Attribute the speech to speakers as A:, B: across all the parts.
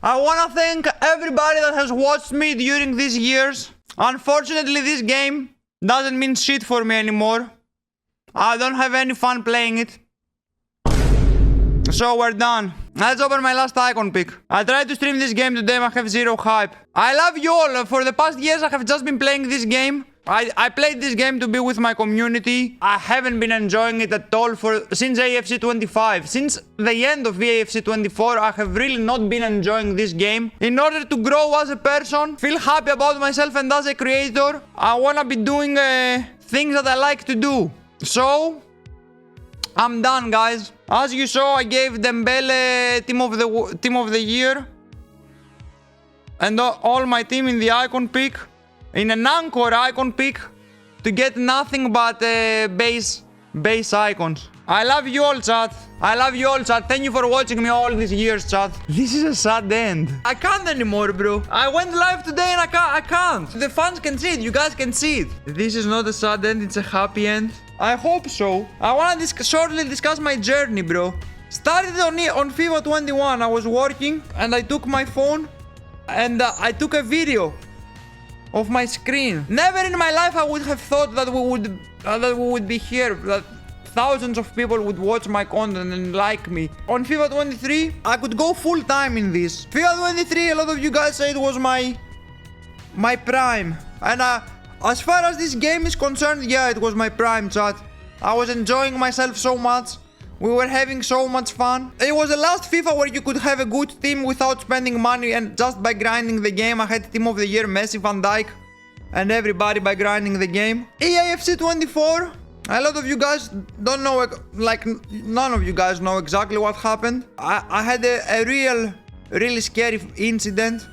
A: I wanna thank everybody that has watched me during these years. Unfortunately, this game doesn't mean shit for me anymore. I don't have any fun playing it. So we're done. Let's open my last icon pick. I tried to stream this game today, I have zero hype. I love you all. For the past years, I have just been playing this game. I played this game to be with my community. I haven't been enjoying it at all since AFC 25. Since the end of AFC 24, I have really not been enjoying this game. In order to grow as a person, feel happy about myself and as a creator, I wanna be doing things that I like to do. So, I'm done, guys. As you saw, I gave Dembele team of the year. And all my team in the icon pick. In an anchor icon pick. To get nothing but base icons. I love you all, chat. I love you all, chat. Thank you for watching me all these years, chat. This is a sad end. I can't anymore, bro. I went live today and I can't. The fans can see it. You guys can see it. This is not a sad end. It's a happy end. I hope so. I wanna shortly discuss my journey, bro. Started on FIFA 21. I was working and I took my phone and I took a video of my screen. Never in my life I would have thought that we would be here, that thousands of people would watch my content and like me. On FIFA 23, I could go full time in this. FIFA 23, a lot of you guys say it was my prime. And as far as this game is concerned, yeah, it was my prime, chat. I was enjoying myself so much. We were having so much fun. It was the last FIFA where you could have a good team without spending money and just by grinding the game. I had team of the year, Messi, Van Dijk, and everybody by grinding the game. AFC 24. A lot of you guys don't know, like none of you guys know exactly what happened. I had a really scary incident.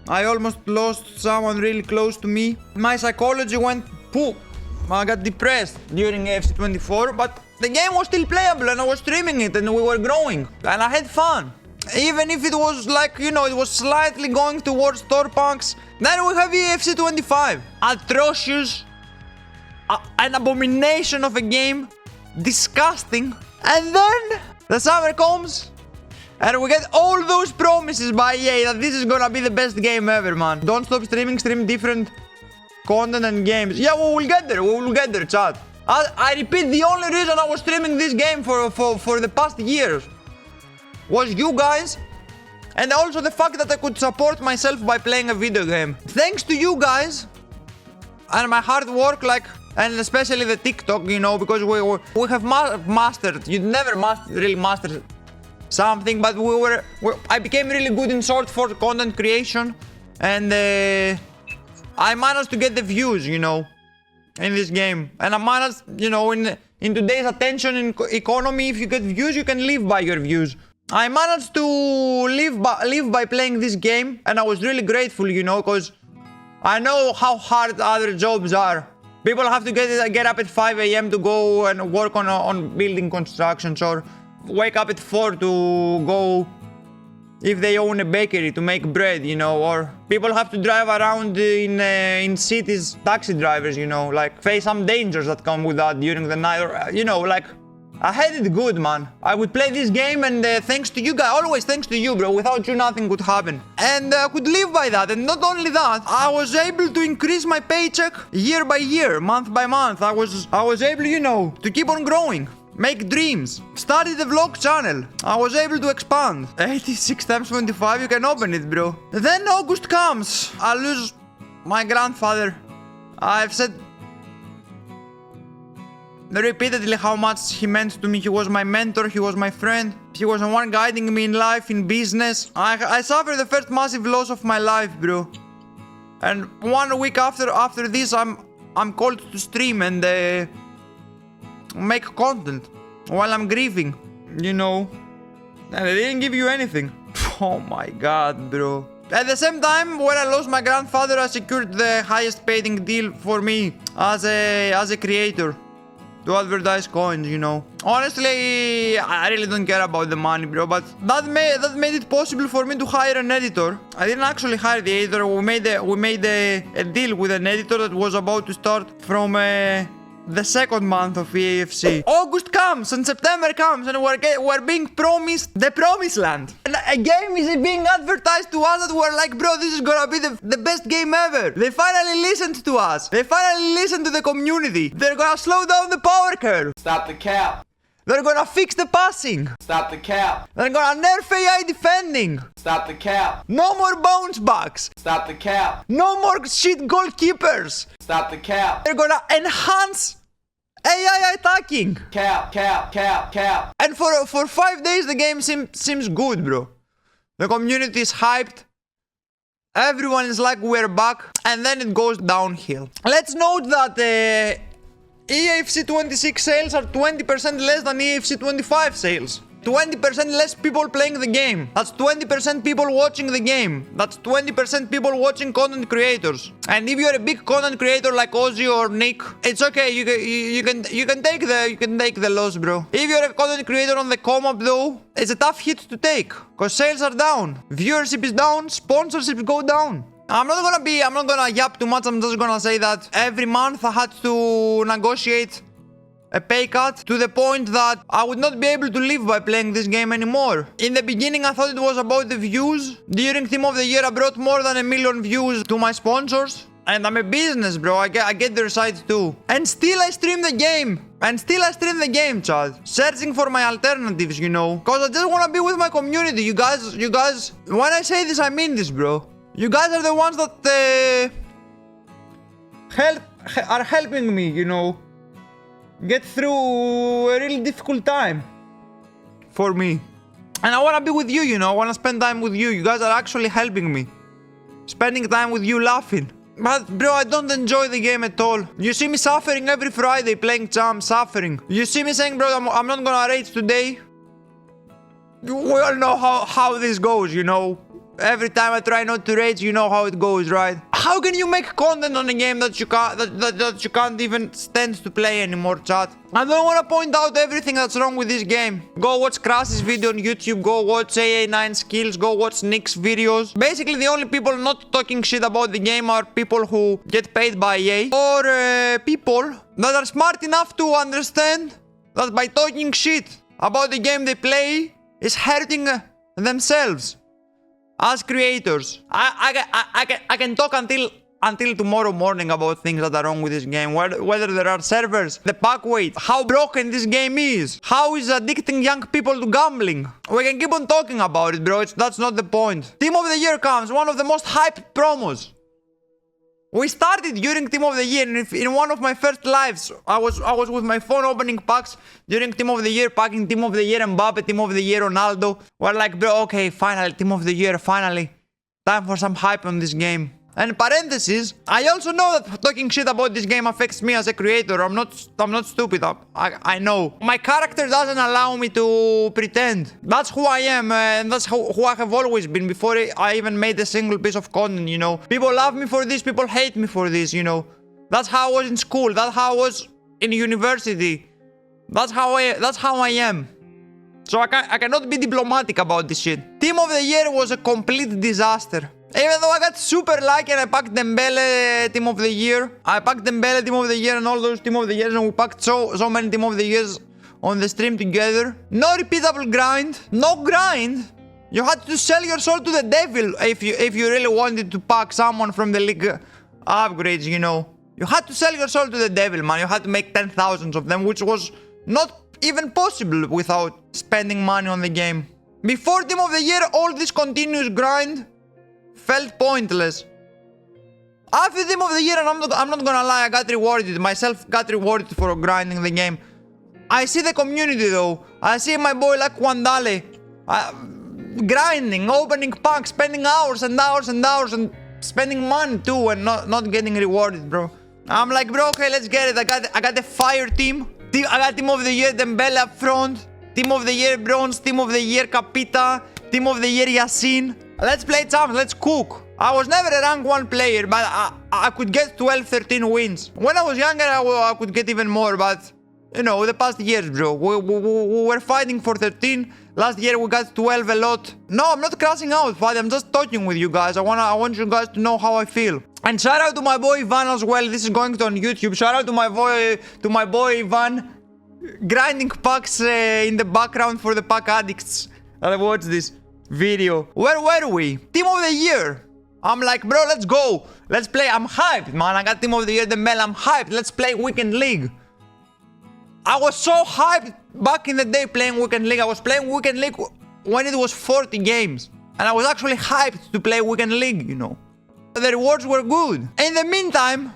A: I almost lost someone really close to me. My psychology went poof. I got depressed during AFC 24, but the game was still playable and I was streaming it and we were growing. And I had fun. Even if it was like, you know, it was slightly going towards Thor Punks. Then we have AFC 25. Atrocious. An abomination of a game. Disgusting. And then the summer comes. And we get all those promises by EA that this is gonna be the best game ever, man. Don't stop streaming, stream different content and games. Yeah, we will get there, chat. I repeat, the only reason I was streaming this game for the past years was you guys. And also the fact that I could support myself by playing a video game. Thanks to you guys and my hard work, like, and especially the TikTok, you know, because we have mastered. You never really mastered something, but I became really good in short form content creation, and I managed to get the views, you know, in this game. And I managed, you know, in today's attention economy, if you get views, you can live by your views. I managed to live by playing this game, and I was really grateful, you know, because I know how hard other jobs are. People have to get up at 5 AM to go and work on building constructions, or wake up at 4 to go, if they own a bakery, to make bread, you know, or people have to drive around in cities, taxi drivers, you know, like face some dangers that come with that during the night, or, you know, like, I had it good, man. I would play this game and thanks to you guys, always thanks to you, bro. Without you, nothing would happen. And I could live by that. And not only that, I was able to increase my paycheck year by year, month by month. I was able, you know, to keep on growing. Make dreams. Started the vlog channel. I was able to expand. 86 times 25, you can open it, bro. Then August comes. I lose my grandfather. I've said repeatedly how much he meant to me. He was my mentor, he was my friend. He was the one guiding me in life, in business. I suffered the first massive loss of my life, bro. And 1 week after this, I'm called to stream and make content while I'm grieving, you know. And they didn't give you anything. Oh my god, bro. At the same time, when I lost my grandfather, I secured the highest paying deal for me as a creator. To advertise coins, you know. Honestly, I really don't care about the money, bro, but that made it possible for me to hire an editor. I didn't actually hire the editor. We made a deal with an editor that was about to start from the second month of EAFC. August comes and September comes and we're being promised the promised land. And a game is being advertised to us that we're like, bro, this is gonna be the best game ever. They finally listened to us. They finally listened to the community. They're gonna slow down the power curve.
B: Stop the cap.
A: They're gonna fix the passing.
B: Stop the cap.
A: They're gonna nerf AI defending.
B: Stop the cap.
A: No more bounce backs.
B: Stop the cap.
A: No more shit goalkeepers.
B: Stop the cap.
A: They're gonna enhance AI attacking.
B: Cap, cap, cap, cap.
A: And for 5 days the game seems good, bro. The community is hyped. Everyone is like, we're back. And then it goes downhill. Let's note that EAFC 26 sales are 20% less than EAFC 25 sales. 20% less people playing the game. That's 20% people watching the game. That's 20% people watching content creators. And if you're a big content creator like Ozzy or Nick, it's okay. You can take the loss, bro. If you're a content creator on the come-up though, it's a tough hit to take. Cause sales are down, viewership is down, sponsorships go down. I'm not gonna yap too much. I'm just gonna say that every month I had to negotiate a pay cut to the point that I would not be able to live by playing this game anymore. In the beginning I thought it was about the views. During Team of the Year I brought more than 1 million views to my sponsors. And I'm a business, bro. I get their side too. And still I stream the game. Chad. Searching for my alternatives, you know. Cause I just wanna be with my community. You guys, when I say this, I mean this, bro. You guys are the ones that are helping me, you know, get through a really difficult time for me. And I want to be with you, you know, I want to spend time with you. You guys are actually helping me. Spending time with you laughing. But bro, I don't enjoy the game at all. You see me suffering every Friday playing Champ, suffering. You see me saying, bro, I'm not gonna rage today. We all know how this goes, you know. Every time I try not to rage, you know how it goes, right? How can you make content on a game that you can't even stand to play anymore, chat? I don't want to point out everything that's wrong with this game. Go watch Crash's video on YouTube, go watch AA9 Skills, go watch Nick's videos. Basically, the only people not talking shit about the game are people who get paid by EA, or people that are smart enough to understand that by talking shit about the game they play is hurting themselves. As creators, I can talk until tomorrow morning about things that are wrong with this game. Whether there are servers, the pack weight, how broken this game is, how is addicting young people to gambling. We can keep on talking about it, bro. That's not the point. Team of the Year comes, one of the most hyped promos. We started during Team of the Year, and in one of my first lives, I was with my phone opening packs during Team of the Year, packing Team of the Year Mbappe, Team of the Year Ronaldo. We're like, bro, okay, finally, Team of the Year, finally. Time for some hype on this game. And parentheses, I also know that talking shit about this game affects me as a creator. I'm not stupid. I know. My character doesn't allow me to pretend. That's who I am, and that's who I have always been before I even made a single piece of content, you know. People love me for this, people hate me for this, you know. That's how I was in school, that's how I was in university. That's how I am. So I cannot be diplomatic about this shit. Team of the Year was a complete disaster. Even though I got super lucky and I packed Dembele Team of the Year. I packed Dembele Team of the Year and all those Team of the Years, and we packed so many Team of the Years on the stream together. No repeatable grind. No grind. You had to sell your soul to the devil if you really wanted to pack someone from the league upgrades, you know. You had to sell your soul to the devil, man. You had to make 10,000 of them, which was not even possible without spending money on the game. Before Team of the Year, all this continuous grind felt pointless. After Team of the Year, and I'm not gonna lie, I got rewarded. Myself got rewarded for grinding the game. I see the community though. I see my boy like Wandale grinding, opening packs, spending hours and hours and hours, and spending money too, and not getting rewarded, bro. I'm like, bro, okay, let's get it. I got the fire team. I got Team of the Year Dembele up front. Team of the Year Bronze. Team of the Year Capita. Team of the Year Yassin. Let's play champs, let's cook. I was never a rank 1 player, but I could get 12, 13 wins. When I was younger, I could get even more, but you know, the past years, bro. We were fighting for 13. Last year we got 12 a lot. No, I'm not crashing out, buddy. I'm just talking with you guys. I want you guys to know how I feel. And shout out to my boy Ivan as well. This is going to on YouTube. Shout out to my boy Ivan, grinding packs in the background for the pack addicts that watch this video. Where were we? Team of the year. I'm like, bro, let's go. Let's play. I'm hyped, man. I got team of the year, the Mel. I'm hyped. Let's play Weekend League. I was so hyped back in the day playing Weekend League. I was playing Weekend League when it was 40 games. And I was actually hyped to play Weekend League, you know. The rewards were good. In the meantime,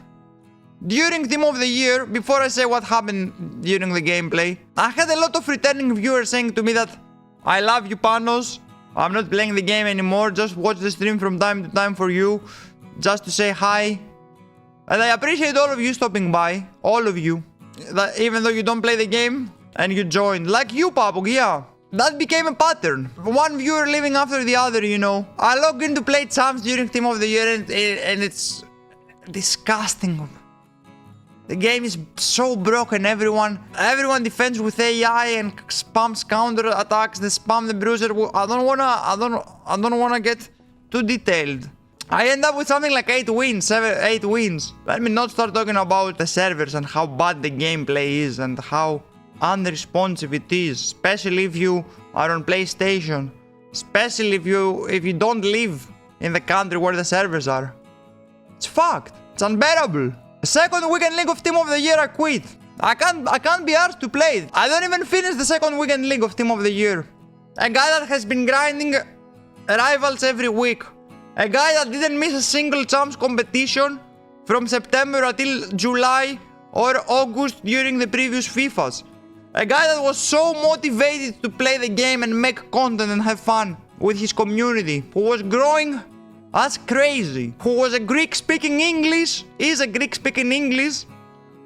A: during Team of the Year, before I say what happened during the gameplay, I had a lot of returning viewers saying to me that I love you, Panos. I'm not playing the game anymore. Just watch the stream from time to time for you. Just to say hi. And I appreciate all of you stopping by. All of you. That even though you don't play the game and you joined. Like you, Papu, yeah. That became a pattern. One viewer leaving after the other, you know. I log in to play champs during Team of the Year and it's disgusting. The game is so broken. Everyone defends with AI and spams counter attacks. They spam the bruiser. I don't wanna get too detailed. I end up with something like 8 wins. Let me not start talking about the servers and how bad the gameplay is and how unresponsive it is, especially if you are on PlayStation, especially if you don't live in the country where the servers are. It's fucked. It's unbearable. The second Weekend League of Team of the Year, I quit. I can't be asked to play it. I don't even finish the second Weekend League of Team of the Year. A guy that has been grinding rivals every week. A guy that didn't miss a single champs competition from September until July or August during the previous FIFAs. A guy that was so motivated to play the game and make content and have fun with his community. Who was growing as crazy. Who was a Greek-speaking English, is a Greek-speaking English,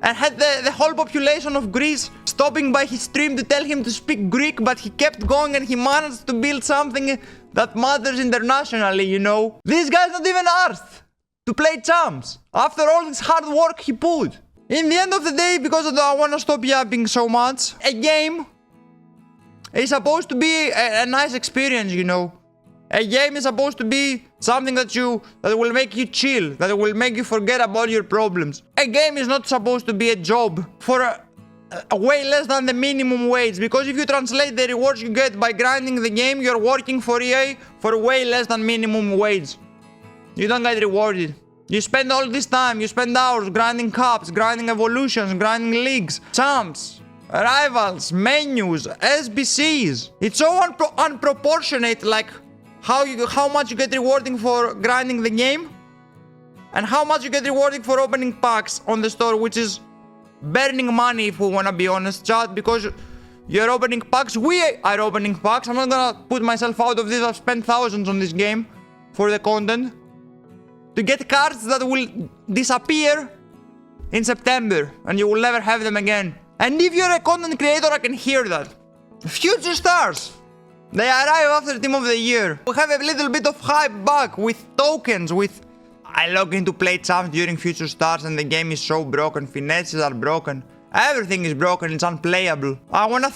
A: and had the whole population of Greece stopping by his stream to tell him to speak Greek, but he kept going and he managed to build something that matters internationally, you know. This guy's not even asked to play champs after all this hard work he put. In the end of the day, because I want to stop yapping so much, a game is supposed to be a nice experience, you know. A game is supposed to be something that will make you chill, that will make you forget about your problems. A game is not supposed to be a job for a way less than the minimum wage, because if you translate the rewards you get by grinding the game, you're working for EA for way less than minimum wage. You don't get rewarded. You spend all this time, you spend hours grinding cups, grinding evolutions, grinding leagues, champs, rivals, menus, SBCs. It's so unproportionate, like how much you get rewarding for grinding the game and how much you get rewarding for opening packs on the store, which is burning money if we wanna be honest, chat, because you're opening packs, we are opening packs. I'm not gonna put myself out of this. I've spent thousands on this game for the content to get cards that will disappear in September and you will never have them again. And if you're a content creator, I can hear that. Future stars, they arrive after Team of the Year. We have a little bit of hype back with tokens, with I log in to play champs during Future Stars and the game is so broken, finesses are broken, everything is broken, it's unplayable. I wanna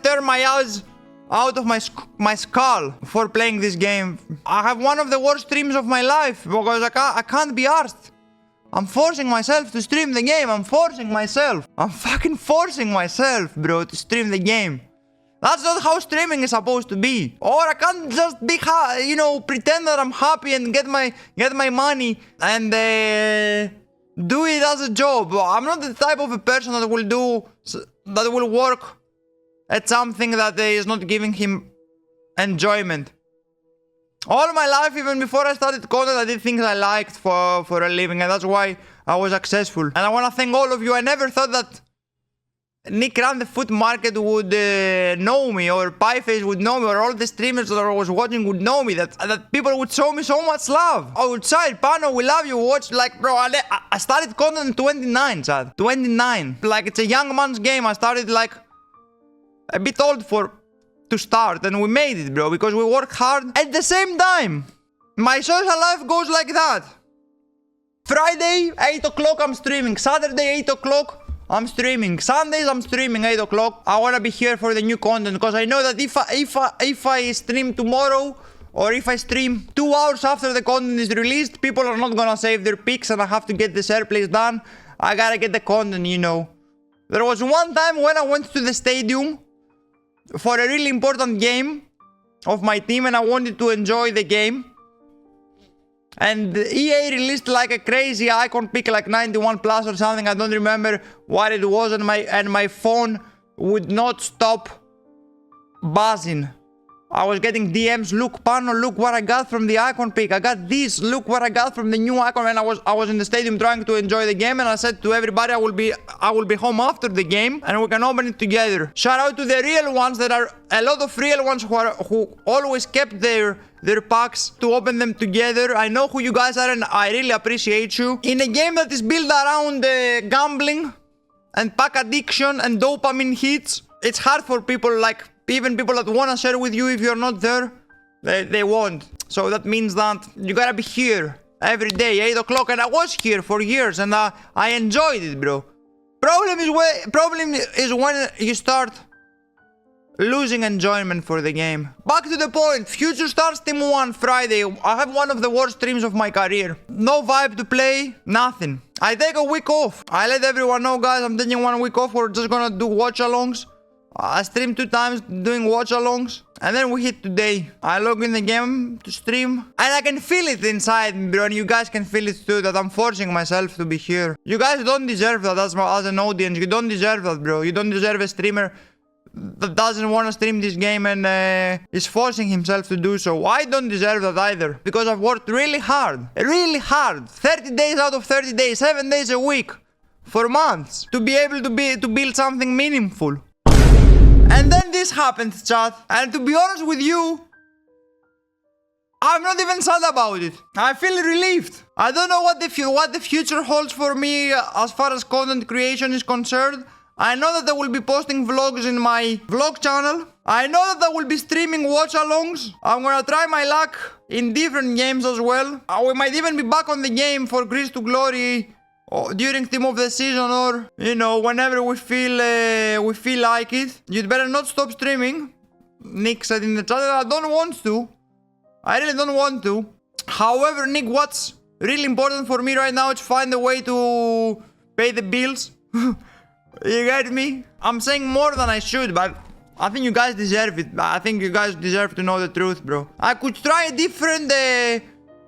A: tear my eyes out of my skull for playing this game. I have one of the worst streams of my life because I can't be arsed. I'm forcing myself to stream the game. I'm fucking forcing myself, bro, to stream the game. That's not how streaming is supposed to be. Or I can't just be, you know, pretend that I'm happy and get my money and do it as a job. I'm not the type of a person that will work at something that is not giving him enjoyment. All my life, even before I started content, I did things I liked for a living, and that's why I was successful. And I want to thank all of you. I never thought that Nick Ran the Foot Market would know me, or Pieface would know me, or all the streamers that I was watching would know me, that people would show me so much love. Outside, Pano, we love you, watch, like, bro, I started content in 29, Chad. 29. Like, it's a young man's game. I started, like, a bit old to start, and we made it, bro, because we worked hard. At the same time, my social life goes like that. Friday, 8 o'clock, I'm streaming. Saturday, 8 o'clock, I'm streaming. Sundays I'm streaming 8 o'clock. I wanna be here for the new content because I know that if I stream tomorrow or if I stream 2 hours after the content is released, people are not gonna save their picks and I have to get the share plays done. I gotta get the content, you know. There was one time when I went to the stadium for a really important game of my team and I wanted to enjoy the game. And EA released like a crazy icon pick, like 91 plus or something. I don't remember what it was, and my phone would not stop buzzing. I was getting DMs. Look, Pano, look what I got from the icon pick. I got this. Look what I got from the new icon. And I was in the stadium trying to enjoy the game, and I said to everybody, I will be home after the game, and we can open it together. Shout out to the real ones. There are a lot of real ones who always kept their packs to open them together. I know who you guys are and I really appreciate you. In a game that is built around gambling and pack addiction and dopamine hits, it's hard for people, like even people that want to share with you. If you're not there, they won't. So that means that you gotta be here every day, 8 o'clock, and I was here for years and I enjoyed it, bro. Problem is when you start losing enjoyment for the game. Back to the point. Future starts Team 1 Friday. I have one of the worst streams of my career. No vibe to play, nothing. I take a week off. I let everyone know, guys, I'm taking 1 week off. We're just gonna do watch-alongs. I stream 2 times doing watch-alongs. And then we hit today. I log in the game to stream. And I can feel it inside me, bro. And you guys can feel it too, that I'm forcing myself to be here. You guys don't deserve that as an audience. You don't deserve that, bro. You don't deserve a streamer that doesn't want to stream this game and is forcing himself to do so. I don't deserve that either, because I've worked really hard, 30 days out of 30 days, 7 days a week, for months, to be able to build something meaningful. And then this happened, chat. And to be honest with you, I'm not even sad about it. I feel relieved. I don't know what the future holds for me as far as content creation is concerned. I know that I will be posting vlogs in my vlog channel. I know that I will be streaming watch-alongs. I'm gonna try my luck in different games as well. We might even be back on the game for Grease to Glory during Team of the Season, or, you know, whenever we feel like it. You'd better not stop streaming. Nick said in the chat that I don't want to. I really don't want to. However, Nick, what's really important for me right now is to find a way to pay the bills. You get me? I'm saying more than I should, but I think you guys deserve it. I think you guys deserve to know the truth, bro. I could try a different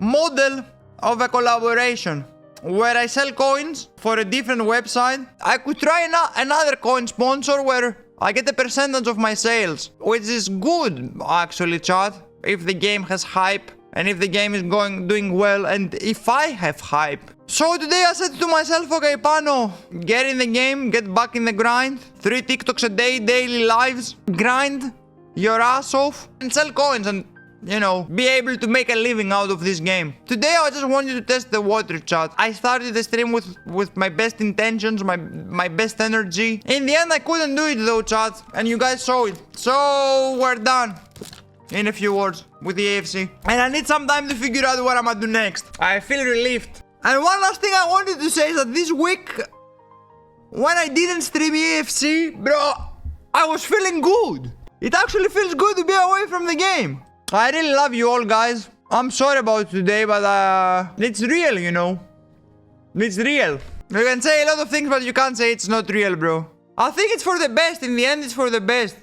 A: model of a collaboration where I sell coins for a different website. I could try another coin sponsor where I get a percentage of my sales, which is good, actually, chat, if the game has hype and if the game is doing well and if I have hype. So today I said to myself, okay, Pano, get in the game, get back in the grind. 3 TikToks a day, daily lives, grind your ass off and sell coins and, you know, be able to make a living out of this game. Today I just wanted to test the water, chat. I started the stream with my best intentions, my best energy. In the end I couldn't do it though, chat, and you guys saw it. So we're done. In a few words, with the AFC. And I need some time to figure out what I'm gonna do next. I feel relieved. And one last thing I wanted to say is that this week, when I didn't stream AFC, bro, I was feeling good. It actually feels good to be away from the game. I really love you all, guys. I'm sorry about today, but it's real, you know. It's real. You can say a lot of things, but you can't say it's not real, bro. I think it's for the best. In the end, it's for the best.